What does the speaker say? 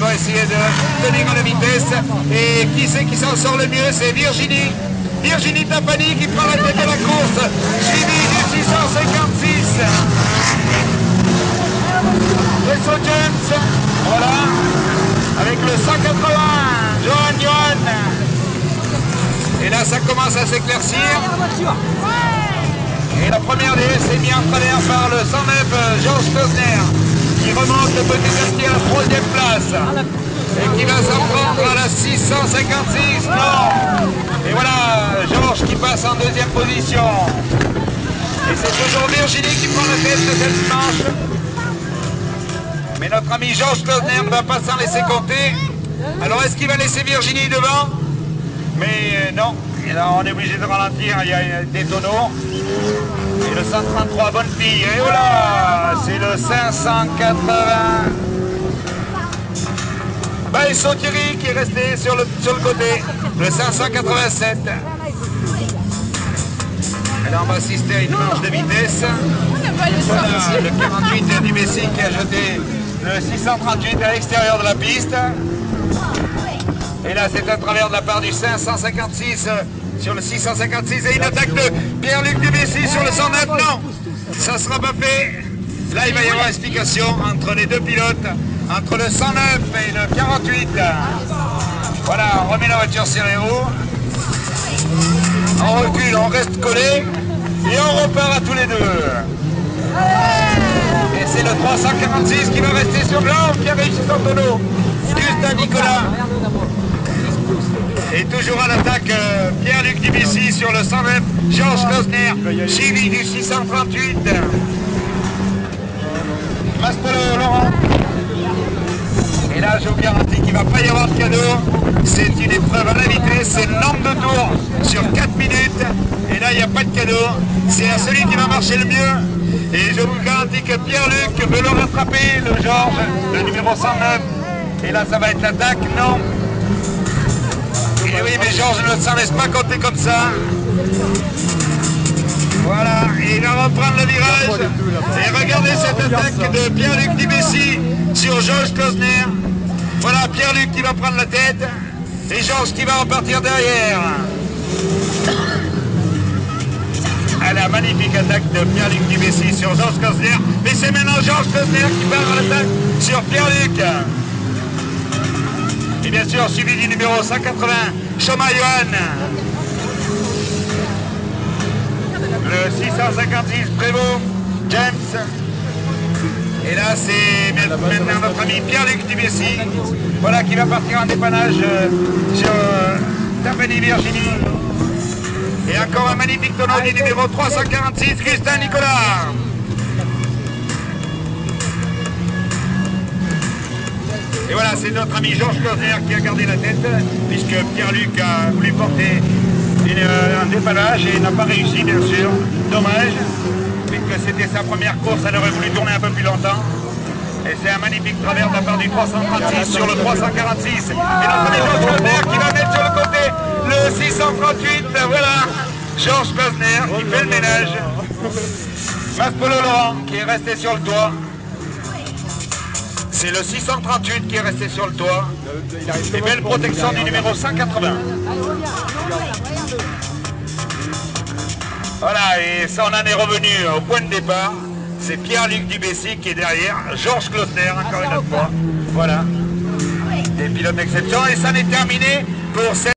On va essayer de tenir à la vitesse. Et qui c'est qui s'en sort le mieux? C'est Virginie. Virginie Tapani qui prend la tête de la course, suivi du 656. Wesso James, voilà, avec le 180, Johan. Et là, ça commence à s'éclaircir. Et la première DS est mise en travers par le 109, Georges Klosner, qui remonte petit à petit à la troisième place. Et qui va s'en prendre à la 656. Non. Et voilà, Georges qui passe en deuxième position. Et c'est toujours Virginie qui prend la tête de cette manche. Mais notre ami Georges Klosner ne va pas s'en laisser compter. Alors est-ce qu'il va laisser Virginie devant? Mais non. Et là on est obligé de ralentir, il y a des tonneaux. Et le 133, bonne fille. Et voilà, c'est le 580. Wesso Thierry qui est resté sur le côté, le 587. Et là on va assister à une marche de vitesse. Voilà, le 48 du Messi qui a jeté le 638 à l'extérieur de la piste. Et là c'est à travers de la part du 556 sur le 656 et une attaque de Pierre-Luc Dumessis sur le 109. Non, ça ne sera pas fait. Là il va y avoir explication entre les deux pilotes, entre le 109 et le 48. Voilà, on remet la voiture sur les roues. On recule, on reste collé et on repart à tous les deux. Et c'est le 346 qui va rester sur blanc, qui a réussi son tonneau. Gustin Nicolas. Et toujours à l'attaque, Pierre-Luc Dumessis sur le 109, Georges Klosner, suivi du 638. Maspolo Laurent. Et là, je vous garantis qu'il ne va pas y avoir de cadeau. C'est une épreuve à la vitesse, c'est le nombre de tours sur 4 minutes. Et là, il n'y a pas de cadeau. C'est à celui qui va marcher le mieux. Et je vous garantis que Pierre-Luc veut le rattraper, le Georges, le numéro 109. Et là, ça va être l'attaque, non. Et oui, mais Georges ne s'en laisse pas compter comme ça. Voilà, et il va reprendre le virage. Et regardez cette attaque de Pierre-Luc Dumessis sur Georges Klosner. Voilà, Pierre-Luc qui va prendre la tête. Et Georges qui va repartir derrière. À la magnifique attaque de Pierre-Luc Dumessis sur Georges Klosner. Mais c'est maintenant Georges Klosner qui part à l'attaque sur Pierre-Luc. Et bien sûr, suivi du numéro 180, Choma Johan. Le 656, Prévost, James. Et là, c'est maintenant notre ami Pierre-Luc Dumessis. Voilà, qui va partir en dépannage sur Tapani Virginie. Et encore un magnifique tonneau du numéro 346, Gustin Nicolas. Et voilà, c'est notre ami Georges Klosner qui a gardé la tête, puisque Pierre-Luc a voulu porter un dépannage et n'a pas réussi, bien sûr. Dommage, puisque c'était sa première course, elle aurait voulu tourner un peu plus longtemps. Et c'est un magnifique travers de la part du 336 sur le 346. Et notre ami Georges Klosner qui va mettre sur le côté le 638. Voilà, Georges Klosner qui fait le ménage. Maspolo Laurent qui est resté sur le toit. C'est le 638 qui est resté sur le toit. Et belle protection du numéro 180. Voilà, et ça on en est revenu au point de départ. C'est Pierre-Luc Dumessis qui est derrière, Georges Klosner encore une autre fois. Voilà, des pilotes d'exception. Et ça en est terminé pour cette...